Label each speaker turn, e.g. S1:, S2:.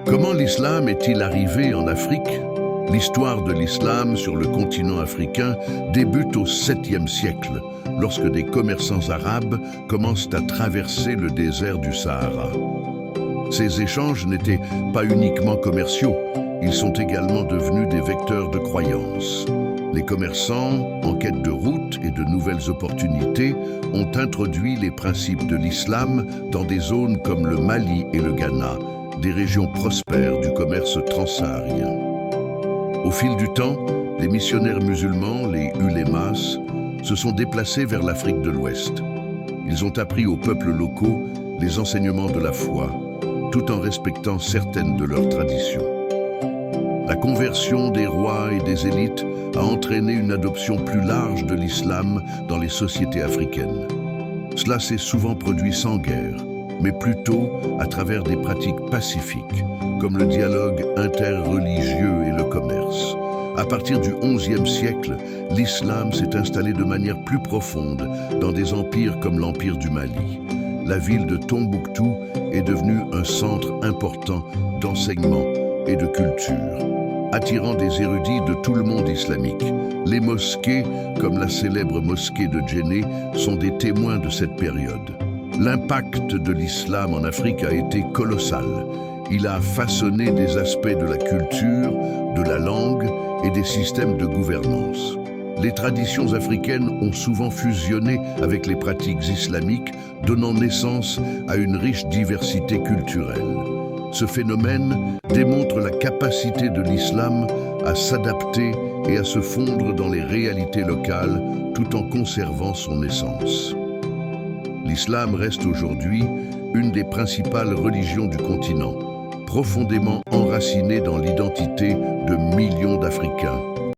S1: Comment l'islam est-il arrivé en Afrique? L'histoire de l'islam sur le continent africain débute au 7e siècle, lorsque des commerçants arabes commencent à traverser le désert du Sahara. Ces échanges n'étaient pas uniquement commerciaux, ils sont également devenus des vecteurs de croyances. Les commerçants, en quête de routes et de nouvelles opportunités, ont introduit les principes de l'islam dans des zones comme le Mali et le Ghana, des régions prospères du commerce transsaharien. Au fil du temps, les missionnaires musulmans, les ulémas, se sont déplacés vers l'Afrique de l'Ouest. Ils ont appris aux peuples locaux les enseignements de la foi, tout en respectant certaines de leurs traditions. La conversion des rois et des élites a entraîné une adoption plus large de l'islam dans les sociétés africaines. Cela s'est souvent produit sans guerre, mais plutôt à travers des pratiques pacifiques, comme le dialogue interreligieux et le commerce. À partir du XIe siècle, l'islam s'est installé de manière plus profonde dans des empires comme l'Empire du Mali. La ville de Tombouctou est devenue un centre important d'enseignement et de culture, attirant des érudits de tout le monde islamique. Les mosquées, comme la célèbre mosquée de Djenné, sont des témoins de cette période. L'impact de l'islam en Afrique a été colossal. Il a façonné des aspects de la culture, de la langue et des systèmes de gouvernance. Les traditions africaines ont souvent fusionné avec les pratiques islamiques, donnant naissance à une riche diversité culturelle. Ce phénomène démontre la capacité de l'islam à s'adapter et à se fondre dans les réalités locales tout en conservant son essence. L'islam reste aujourd'hui une des principales religions du continent, profondément enracinée dans l'identité de millions d'Africains.